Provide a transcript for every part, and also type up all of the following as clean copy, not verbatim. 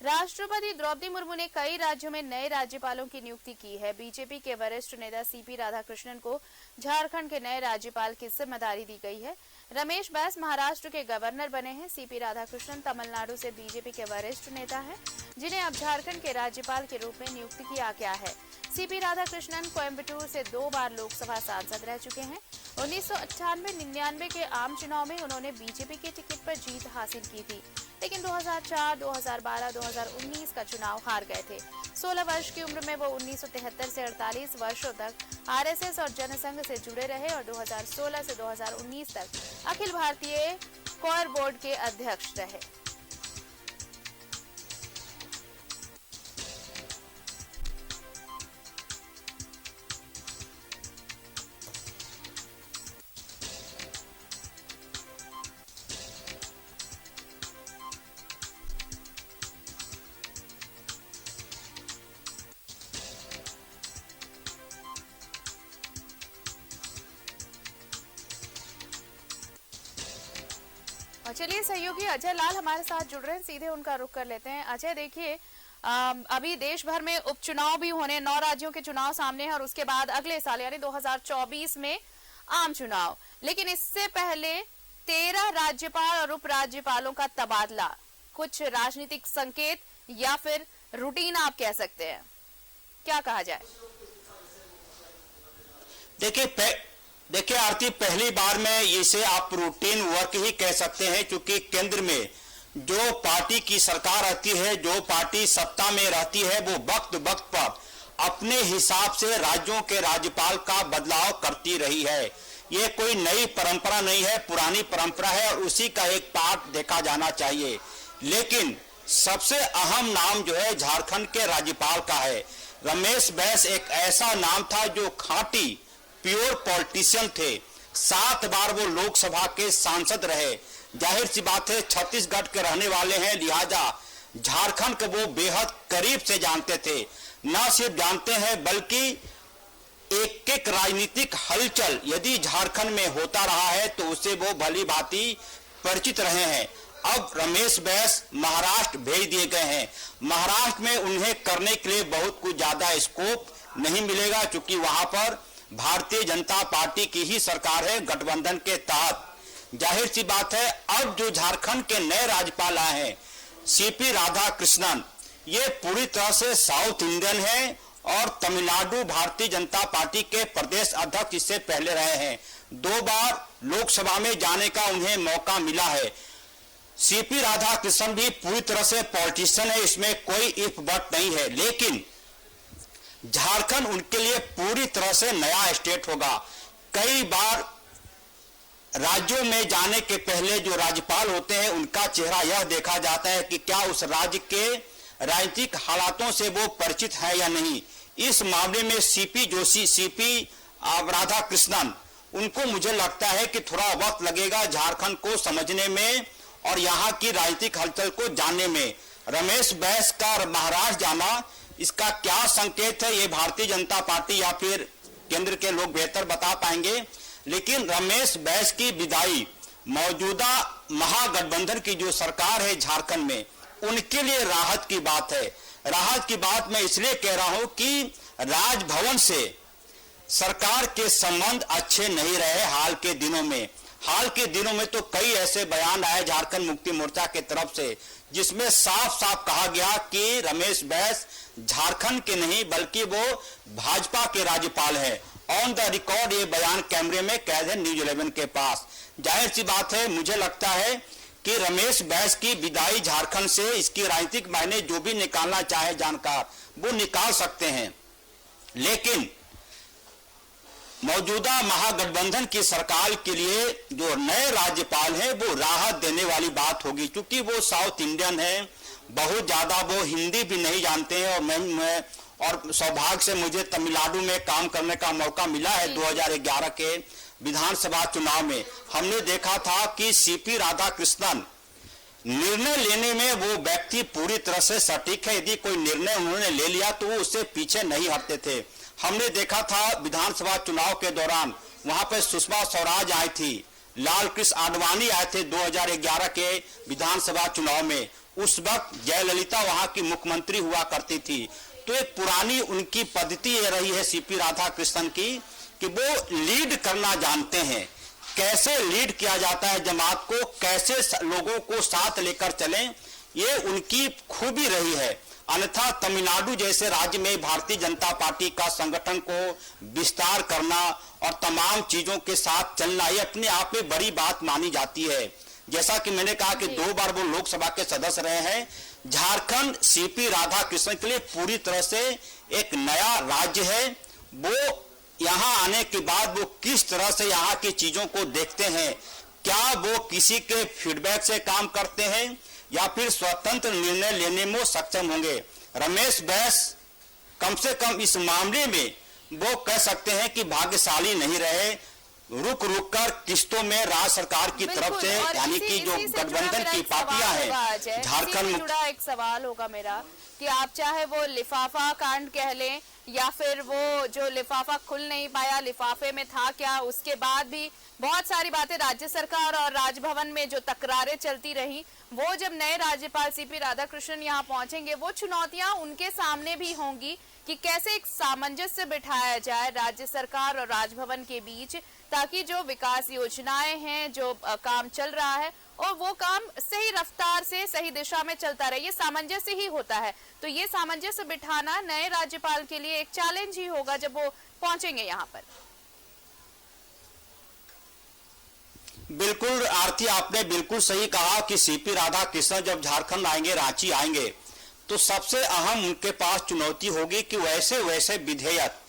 राष्ट्रपति द्रौपदी मुर्मू ने कई राज्यों में नए राज्यपालों की नियुक्ति की है। बीजेपी के वरिष्ठ नेता सीपी राधाकृष्णन को झारखंड के नए राज्यपाल की जिम्मेदारी दी गई है। रमेश बैस महाराष्ट्र के गवर्नर बने हैं। सीपी राधाकृष्णन तमिलनाडु से बीजेपी के वरिष्ठ नेता हैं, जिन्हें अब झारखंड के राज्यपाल के रूप में नियुक्त किया गया है। सीपी राधाकृष्णन कोयम्बटूर से 2 बार लोकसभा सांसद रह चुके हैं। 1998-99 के आम चुनाव में उन्होंने बीजेपी के टिकट पर जीत हासिल की थी, लेकिन 2004, 2012, 2019 का चुनाव हार गए थे। 16 वर्ष की उम्र में वो 1973 से 48 वर्षों तक आरएसएस और जनसंघ से जुड़े रहे और 2016 से 2019 तक अखिल भारतीय कोर बोर्ड के अध्यक्ष रहे। और चलिए सहयोगी अजय लाल हमारे साथ जुड़ रहे हैं, सीधे उनका रुख कर लेते हैं। अजय देखिए, अभी देश भर में उपचुनाव भी होने, 9 राज्यों के चुनाव सामने हैं और उसके बाद अगले साल यानी 2024 में आम चुनाव। लेकिन इससे पहले 13 राज्यपाल और उपराज्यपालों का तबादला, कुछ राजनीतिक संकेत या फिर रूटीन आप कह सकते हैं, क्या कहा जाए? देखिए आरती, पहली बार में इसे आप रूटीन वर्क ही कह सकते हैं, क्योंकि केंद्र में जो पार्टी की सरकार रहती है, जो पार्टी सत्ता में रहती है, वो वक्त वक्त पर अपने हिसाब से राज्यों के राज्यपाल का बदलाव करती रही है। ये कोई नई परंपरा नहीं है, पुरानी परंपरा है और उसी का एक पार्ट देखा जाना चाहिए। लेकिन सबसे अहम नाम जो है झारखंड के राज्यपाल का है। रमेश बैस एक ऐसा नाम था जो खांटी प्योर पॉलिटिशियन थे। 7 बार वो लोकसभा के सांसद रहे। जाहिर सी बात है, छत्तीसगढ़ के रहने वाले हैं, लिहाजा झारखंड को वो बेहद करीब से जानते थे। न सिर्फ जानते हैं बल्कि एक एक राजनीतिक हलचल यदि झारखंड में होता रहा है तो उससे वो भली भांति परिचित रहे हैं। अब रमेश बैस महाराष्ट्र भेज दिए गए हैं। महाराष्ट्र में उन्हें करने के लिए बहुत कुछ ज्यादा स्कोप नहीं मिलेगा, क्योंकि वहां पर भारतीय जनता पार्टी की ही सरकार है गठबंधन के तहत। जाहिर सी बात है, अब जो झारखंड के नए राज्यपाल आए हैं सीपी राधाकृष्णन, ये पूरी तरह से साउथ इंडियन है और तमिलनाडु भारतीय जनता पार्टी के प्रदेश अध्यक्ष इससे पहले रहे हैं। 2 बार लोकसभा में जाने का उन्हें मौका मिला है। सीपी राधाकृष्णन भी पूरी तरह से पॉलिटिशियन है, इसमें कोई इफ बट नहीं है। लेकिन झारखंड उनके लिए पूरी तरह से नया स्टेट होगा। कई बार राज्यों में जाने के पहले जो राज्यपाल होते हैं उनका चेहरा यह देखा जाता है कि क्या उस राज्य के राजनीतिक हालातों से वो परिचित है या नहीं। इस मामले में सीपी राधाकृष्णन, उनको मुझे लगता है कि थोड़ा वक्त लगेगा झारखंड को समझने में और यहाँ की राजनीतिक हलचल को जानने में। रमेश बैस का महाराष्ट्र जाना, इसका क्या संकेत है, ये भारतीय जनता पार्टी या फिर केंद्र के लोग बेहतर बता पाएंगे। लेकिन रमेश बैस की विदाई मौजूदा महागठबंधन की जो सरकार है झारखंड में, उनके लिए राहत की बात है। राहत की बात मैं इसलिए कह रहा हूं कि राजभवन से सरकार के संबंध अच्छे नहीं रहे हाल के दिनों में। हाल के दिनों में तो कई ऐसे बयान आए झारखंड मुक्ति मोर्चा के तरफ से, जिसमें साफ साफ कहा गया कि रमेश बैस झारखंड के नहीं बल्कि वो भाजपा के राज्यपाल है। ऑन द रिकॉर्ड ये बयान कैमरे में कैद है न्यूज 11 के पास। जाहिर सी बात है, मुझे लगता है कि रमेश बैस की विदाई झारखंड से इसकी राजनीतिक मायने जो भी निकालना चाहे जानकार वो निकाल सकते हैं। लेकिन मौजूदा महागठबंधन की सरकार के लिए जो नए राज्यपाल हैं वो राहत देने वाली बात होगी, क्योंकि वो साउथ इंडियन है, बहुत ज्यादा वो हिंदी भी नहीं जानते हैं। और सौभाग्य से मुझे तमिलनाडु में काम करने का मौका मिला है। 2011 के विधानसभा चुनाव में हमने देखा था कि सीपी राधाकृष्णन निर्णय लेने में वो व्यक्ति पूरी तरह से सटीक है। यदि कोई निर्णय उन्होंने ले लिया तो वो उससे पीछे नहीं हटते थे। हमने देखा था विधानसभा चुनाव के दौरान वहां पर सुषमा स्वराज आई थी, लाल कृष्ण आडवाणी आए थे 2011 के विधानसभा चुनाव में। उस वक्त जयललिता वहां की मुख्यमंत्री हुआ करती थी। तो एक पुरानी उनकी पद्धति ये रही है सीपी राधाकृष्णन की कि वो लीड करना जानते हैं, कैसे लीड किया जाता है जमात को, कैसे लोगों को साथ लेकर चलें, ये उनकी खूबी रही है। अन्यथा तमिलनाडु जैसे राज्य में भारतीय जनता पार्टी का संगठन को विस्तार करना और तमाम चीजों के साथ चलना ये अपने आप में बड़ी बात मानी जाती है। जैसा कि मैंने कहा कि 2 बार वो लोकसभा के सदस्य रहे हैं। झारखंड सीपी राधाकृष्णन के लिए पूरी तरह से एक नया राज्य है। वो यहाँ आने के बाद वो किस तरह से यहाँ की चीजों को देखते हैं, क्या वो किसी के फीडबैक से काम करते हैं या फिर स्वतंत्र निर्णय लेने में सक्षम होंगे। रमेश बैस कम से कम इस मामले में वो कह सकते हैं कि भाग्यशाली नहीं रहे। रुक रुक कर किस्तों में राज्य सरकार की तरफ से यानी कि जो गठबंधन की पार्टियां हैं झारखंड जुड़ा एक सवाल होगा मेरा कि आप चाहे वो लिफाफा कांड कह लें या फिर वो जो लिफाफा खुल नहीं पाया, लिफाफे में था क्या, उसके बाद भी बहुत सारी बातें राज्य सरकार और राजभवन में जो तकरारें चलती रही, वो जब नए राज्यपाल सीपी राधाकृष्णन यहाँ पहुंचेंगे वो चुनौतियां उनके सामने भी होंगी कि कैसे एक सामंजस्य बिठाया जाए राज्य सरकार और राजभवन के बीच, ताकि जो विकास योजनाएं हैं, जो काम चल रहा है और वो काम सही रफ्तार से सही दिशा में चलता रहे। ये सामंजस्य ही होता है। तो ये सामंजस्य बिठाना नए राज्यपाल के लिए एक चैलेंज ही होगा जब वो पहुंचेंगे यहाँ पर। बिल्कुल आरती, आपने बिल्कुल सही कहा कि सीपी राधाकृष्णन जब झारखंड आएंगे, रांची आएंगे, तो सबसे अहम उनके पास चुनौती होगी कि वैसे विधेयक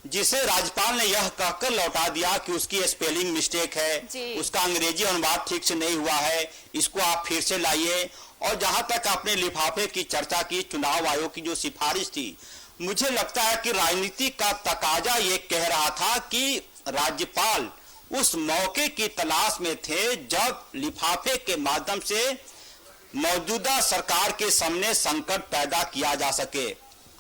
जिसे राज्यपाल ने यह कहकर लौटा दिया कि उसकी स्पेलिंग मिस्टेक है, उसका अंग्रेजी अनुवाद ठीक से नहीं हुआ है, इसको आप फिर से लाइए। और जहां तक आपने लिफाफे की चर्चा की, चुनाव आयोग की जो सिफारिश थी, मुझे लगता है कि राजनीति का तकाजा ये कह रहा था कि राज्यपाल उस मौके की तलाश में थे जब लिफाफे के माध्यम से मौजूदा सरकार के सामने संकट पैदा किया जा सके।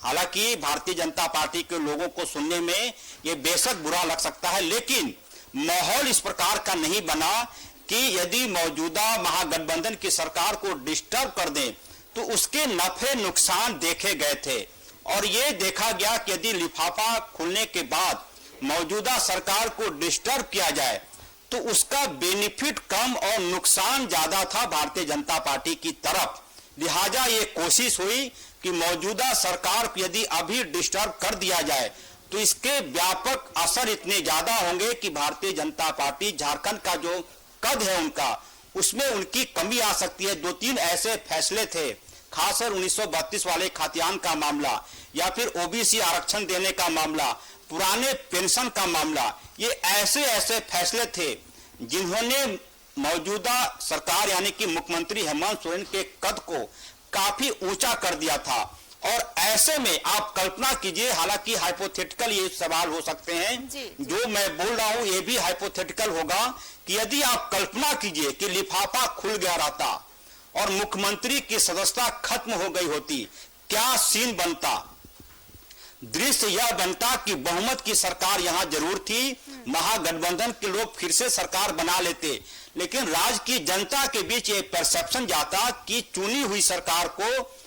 हालांकि भारतीय जनता पार्टी के लोगों को सुनने में ये बेशक बुरा लग सकता है, लेकिन माहौल इस प्रकार का नहीं बना कि यदि मौजूदा महागठबंधन की सरकार को डिस्टर्ब कर दें तो उसके नफे नुकसान देखे गए थे। और ये देखा गया कि यदि लिफाफा खुलने के बाद मौजूदा सरकार को डिस्टर्ब किया जाए तो उसका बेनिफिट कम और नुकसान ज्यादा था भारतीय जनता पार्टी की तरफ। लिहाजा ये कोशिश हुई कि मौजूदा सरकार को यदि अभी डिस्टर्ब कर दिया जाए तो इसके व्यापक असर इतने ज्यादा होंगे कि भारतीय जनता पार्टी झारखंड का जो कद है उनका, उसमें उनकी कमी आ सकती है। 2-3 ऐसे फैसले थे, खासकर 1932 वाले खातियान का मामला या फिर ओबीसी आरक्षण देने का मामला, पुराने पेंशन का मामला, ये ऐसे फैसले थे जिन्होंने मौजूदा सरकार यानी कि मुख्यमंत्री हेमंत सोरेन के कद को काफी ऊंचा कर दिया था। और ऐसे में आप कल्पना कीजिए, हालांकि हाइपोथेटिकल ये सवाल हो सकते हैं, जो मैं बोल रहा हूं ये भी हाइपोथेटिकल होगा कि यदि आप कल्पना कीजिए कि लिफाफा खुल गया रहता और मुख्यमंत्री की सदस्यता खत्म हो गई होती, क्या सीन बनता। दृश्य यह बनता कि बहुमत की सरकार यहां जरूर थी, महागठबंधन के लोग फिर से सरकार बना लेते, लेकिन राज्य की जनता के बीच ये परसेप्शन जाता कि चुनी हुई सरकार को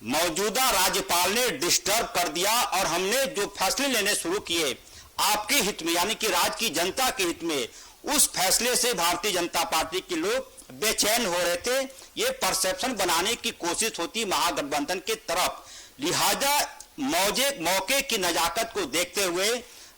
मौजूदा राज्यपाल ने डिस्टर्ब कर दिया और हमने जो फैसले लेने शुरू किए आपके हित में यानी कि राज्य की जनता के हित में, उस फैसले से भारतीय जनता पार्टी के लोग बेचैन हो रहे थे। ये परसेप्शन बनाने की कोशिश होती महागठबंधन के तरफ। लिहाजा मौके की नजाकत को देखते हुए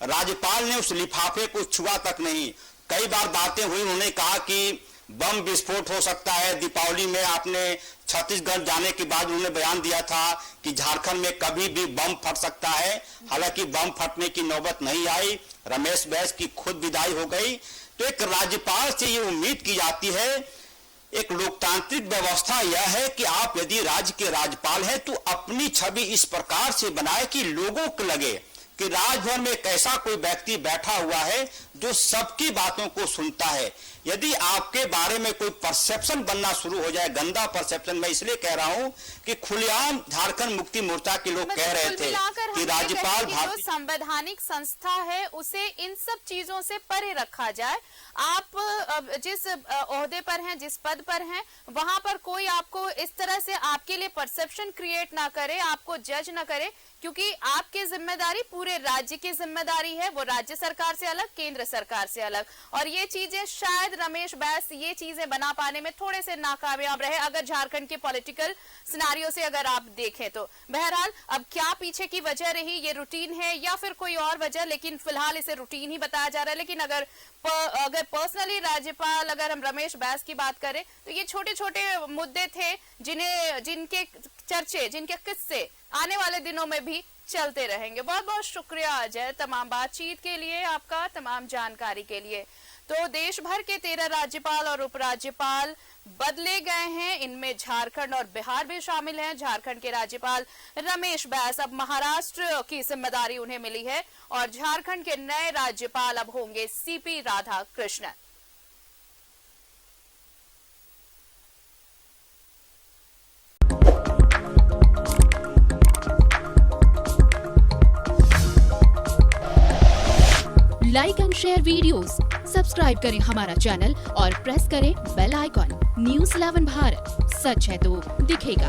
राज्यपाल ने उस लिफाफे को छुआ तक नहीं। कई बार बातें हुई, उन्होंने कहा कि बम विस्फोट हो सकता है। दीपावली में आपने छत्तीसगढ़ जाने के बाद उन्होंने बयान दिया था कि झारखंड में कभी भी बम फट सकता है। हालांकि बम फटने की नौबत नहीं आई, रमेश बैस की खुद विदाई हो गई। तो एक राज्यपाल से ये उम्मीद की जाती है, एक लोकतांत्रिक व्यवस्था यह है कि आप यदि राज्य के राज्यपाल हैं तो अपनी छवि इस प्रकार से बनाए कि लोगों को लगे कि राजभवन में एक ऐसा कोई व्यक्ति बैठा हुआ है जो सबकी बातों को सुनता है। यदि आपके बारे में कोई परसेप्शन बनना शुरू हो जाए, गंदा परसेप्शन, मैं इसलिए कह रहा हूं कि खुलेआम झारखंड मुक्ति मोर्चा के लोग कह रहे थे कि राज्यपाल जो संवैधानिक संस्था है उसे इन सब चीजों से परे रखा जाए। आप जिस ओहदे पर हैं, जिस पद पर हैं, वहां पर कोई आपको इस तरह से आपके लिए परसेप्शन क्रिएट ना करे, आपको जज ना करे, क्योंकि आपकी जिम्मेदारी पूरे राज्य की जिम्मेदारी है, वो राज्य सरकार से अलग, केंद्र सरकार से अलग। और ये चीजें शायद रमेश बैस ये चीजें बना पाने में थोड़े से नाकामयाब रहे, अगर झारखंड के पॉलिटिकल सिनारियो से अगर आप देखें तो। बहरहाल अब क्या पीछे की वजह रही, ये रूटीन है या फिर कोई और वजह, लेकिन फिलहाल इसे रूटीन ही बताया जा रहा है। लेकिन अगर पर्सनली राज्यपाल, अगर हम रमेश बैस की बात करें तो ये छोटे छोटे मुद्दे थे जिनके चर्चे, जिनके किस्से आने वाले दिनों में भी चलते रहेंगे। बहुत बहुत शुक्रिया अजय तमाम बातचीत के लिए, आपका तमाम जानकारी के लिए। तो देश भर के 13 राज्यपाल और उपराज्यपाल बदले गए हैं, इनमें झारखंड और बिहार भी शामिल हैं। झारखंड के राज्यपाल रमेश बैस, अब महाराष्ट्र की जिम्मेदारी उन्हें मिली है और झारखंड के नए राज्यपाल अब होंगे CP Radhakrishnan. Like and share videos, subscribe करें हमारा चैनल और प्रेस करें बेल आइकॉन। न्यूज़ 11 भारत, सच है तो दिखेगा।